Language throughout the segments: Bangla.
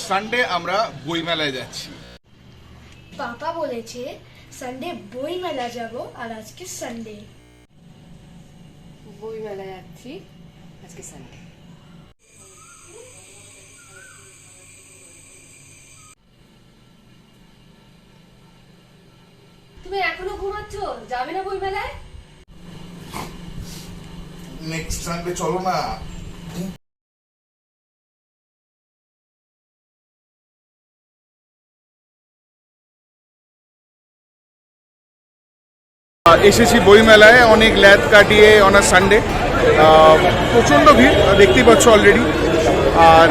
সানডে আমরা বইমেলায় যাচ্ছি। পাপা বলেছে সানডে বই মেলা যাব, আর আজকে সানডে। বই মেলা যাচ্ছি, আজকে সানডে। তুমি এখনো ঘুমাচ্ছ? যাবে না বই মেলায়? নেক্সট সানডে চলো না। এসেছি বইমেলায় অনেক ল্যাদ কাটিয়ে অন আ সানডে। প্রচণ্ড ভিড় দেখতেই পাচ্ছ অলরেডি। আর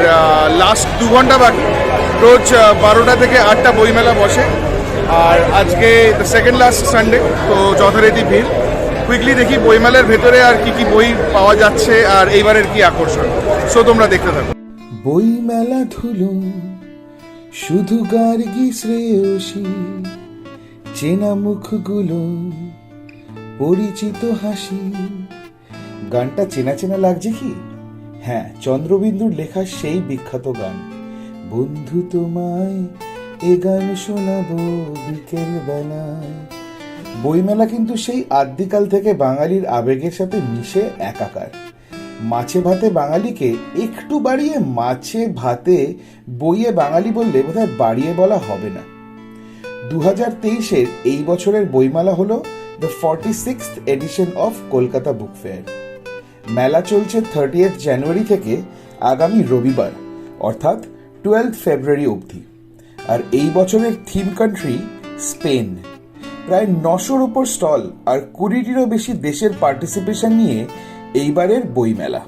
লাস্ট 2 ঘন্টা বাকি। রোজ 12টা থেকে 8টা বইমেলা বসে, আর আজকে দ্য সেকেন্ড লাস্ট সানডে, তো যথারীতি ভিড়। কুইকলি দেখি বইমেলার ভেতরে আর কি কি বই পাওয়া যাচ্ছে আর এইবারের কি আকর্ষণ। সো তোমরা দেখতে থাকো। বইমেলা ধুলো শুধু গার্গী শ্রেয়সী, চেনা মুখগুলো, পরিচিত হাসি। গানটা চেনা চেনা লাগছে কি? হ্যাঁ, চন্দ্রবিন্দুর লেখা সেই বিখ্যাত গান। বন্ধু তোমায় এ গান শোনাবো বিকেল বেলায়। বইমেলা কিন্তু সেই আদ্যিকাল থেকে বাঙালির আবেগের সাথে মিশে একাকার। মাছে ভাতে বাঙালিকে একটু বাড়িয়ে মাছে ভাতে, বইয়ে বাঙালি বললে বোধহয় বাড়িয়ে বলা হবে না। 2023-এর এই বছরের বইমেলা হলো the 46th edition of Kolkata book fair. মেলা চলছে 30th জানুয়ারি থেকে আগামী রবিবার অর্থাৎ 12th ফেব্রুয়ারি অবধি। আর এই বছরের থিম কান্ট্রি স্পেন। প্রায় 900-র উপর স্টল আর 20-টিরও বেশি দেশের পার্টিসিপেশন নিয়ে এইবারের বইমেলা।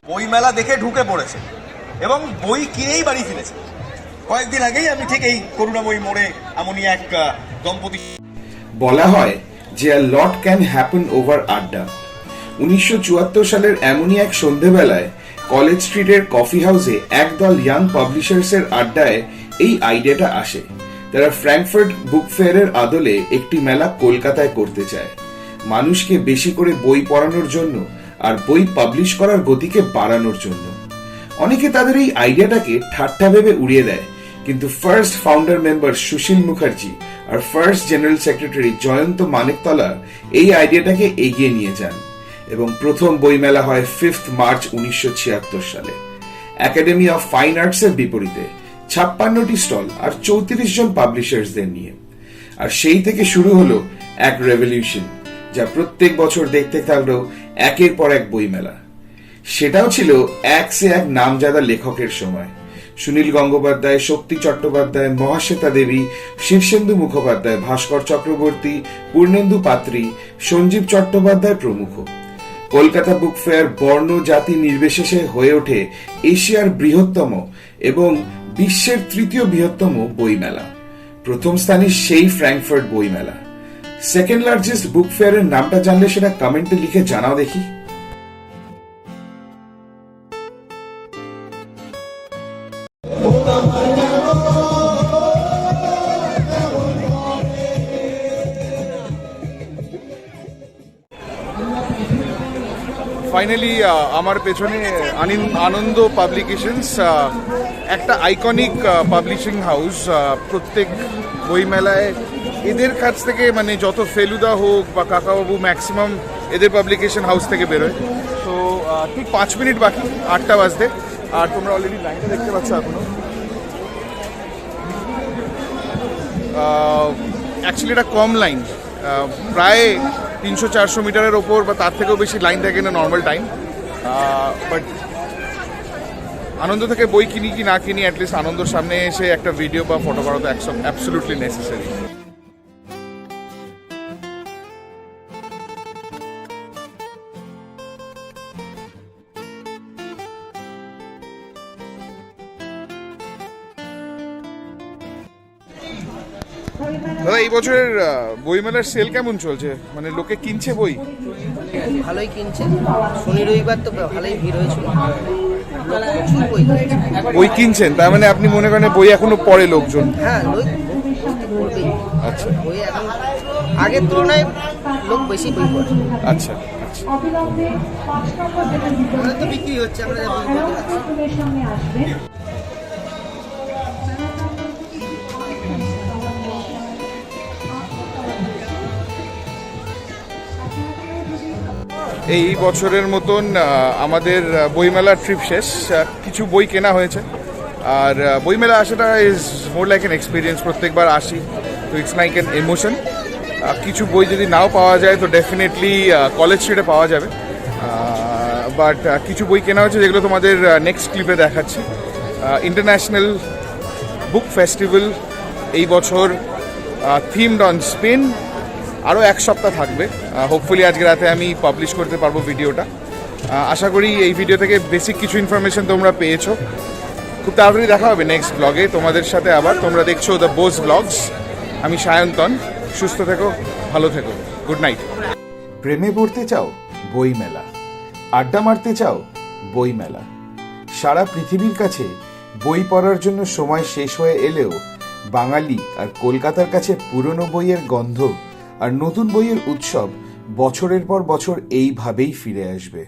বইমেলা দেখে ঢুকে পড়েছে এবং বই কিনেই বাড়ি ফিরেছে। কয়েকদিন আগেই আমি ঠিক এই করুণাময়ী মোড়ে এমনই এক দম্পতি। বলা হয় যে a lot can happen over আড্ডা। 1974 সালের এমনই এক সন্ধেবেলায় কলেজ স্ট্রিটের কফি হাউসে একদল ইয়াং পাবলিশার্সের আড্ডায় এই আইডিয়াটা আসে। তারা ফ্র্যাঙ্কফার্ট বুক ফেয়ারের আদলে একটি মেলা কলকাতায় করতে চায়, মানুষকে বেশি করে বই পড়ানোর জন্য আর বই পাবলিশ করার গতিকে বাড়ানোর জন্য। অনেকে তাদের এই আইডিয়াটাকে ঠাট্টা ভেবে উড়িয়ে দেয়, কিন্তু first founder member Sushil Mukherjee আর first general secretary Jayanta Maniktala এই আইডিয়াটাকে এগিয়ে নিয়ে যান এবং প্রথম বইমেলা হয় 5 মার্চ 1976 সালে। একাডেমি অফ ফাইন আর্টস এর বিপরীতে 56টি স্টল আর 34 জন পাবলিশার্সদের নিয়ে। আর সেই থেকে শুরু হলো এক রেভলিউশন, যা প্রত্যেক বছর দেখতে থাকলো একের পর এক বইমেলা। সেটাও ছিল এক সে এক নামজাদা লেখকের সময়। সুনীল গঙ্গোপাধ্যায়, শক্তি চট্টোপাধ্যায়, মহাশ্বেতা দেবী, শীর্ষেন্দু মুখোপাধ্যায়, ভাস্কর চক্রবর্তী, পূর্ণেন্দু পাত্রী, সঞ্জীব চট্টোপাধ্যায় প্রমুখ। কলকাতা বুক ফেয়ার বর্ণ জাতি নির্বিশেষে হয়ে ওঠে এশিয়ার বৃহত্তম এবং বিশ্বের 3য় বৃহত্তম বইমেলা। প্রথম স্থানে সেই ফ্র্যাঙ্কফার্ট বইমেলা। সেকেন্ড লার্জেস্ট বুক ফেয়ারের নামটা জানলে সেটা কমেন্টে লিখে জানাও দেখি। ফাইনালি আমার পেছনে আনন্দ পাবলিকেশনস, একটা আইকনিক পাবলিশিং হাউস। প্রত্যেক বইমেলায় এদের কাছ থেকে মানে যত ফেলুদা হোক বা কাকাবাবু ম্যাক্সিমাম এদের পাবলিকেশন হাউস থেকে বেরোয়। তো ঠিক 5 মিনিট বাকি 8টা বাজতে, আর তোমরা অলরেডি লাইনটা দেখতে পাচ্ছ এখনো। অ্যাকচুয়ালি এটা কম লাইন, প্রায় 300-400 মিটারের ওপর বা তার থেকেও বেশি লাইন থাকে না নর্মাল টাইম। বাট আনন্দ থেকে বই কিনি কি না কিনি, অ্যাটলিস্ট আনন্দর সামনে এসে একটা ভিডিও বা ফটো করা তো অ্যাবসলিউটলি নেসেসারি। দাদা, এই বছরের বইমেলার সেল কেমন চলছে? মানে লোকে কিনছে বই? ভালোই কিনছে। শনি রবিবার তো ভালোই ভিড় হয়েছিল, প্রচুর বই কিনছেন। তার মানে আপনি মনে করেন বই এখনো পড়ে লোকজন? হ্যাঁ, আচ্ছা বই এখন আগের তুলনায় লোক বেশি বই পড়ে। আচ্ছা আচ্ছা আমাদের তো বিক্রি হচ্ছে, আমরা যা বই পড়তে পারছি। এই বছরের মতন আমাদের বইমেলার ট্রিপ শেষ। কিছু বই কেনা হয়েছে, আর বইমেলা আসাটা is more like an experience. প্রত্যেকবার আসি তো ইটস লাইক অ্যান ইমোশন। কিছু বই যদি নাও পাওয়া যায় তো ডেফিনেটলি কলেজ স্ট্রিটে পাওয়া যাবে, বাট কিছু বই কেনা হয়েছে যেগুলো তোমাদের নেক্সট ক্লিপে দেখাচ্ছি। ইন্টারন্যাশনাল বুক ফেস্টিভ্যাল এই বছর থিমড অন স্পেন, আরও এক সপ্তাহ থাকবে। হোপফুলি আজকে রাতে আমি পাবলিশ করতে পারবো ভিডিওটা। আশা করি এই ভিডিও থেকে বেসিক কিছু ইনফরমেশন তোমরা পেয়েছো। খুব তাড়াতাড়ি দেখা হবে নেক্সট ব্লগে তোমাদের সাথে আবার। তোমরা দেখছো দ্য বোস ব্লগস। আমি সায়ন্তন। সুস্থ থেকো, ভালো থেকো, গুড নাইট। প্রেমে পড়তে চাও? বইমেলা। আড্ডা মারতে চাও? বইমেলা। সারা পৃথিবীর কাছে বই পড়ার জন্য সময় শেষ হয়ে এলেও বাঙালি আর কলকাতার কাছে পুরনো বইয়ের গন্ধ আর নতুন বইয়ের উৎসব বছরের পর বছর এইভাবেই ফিরে আসবে।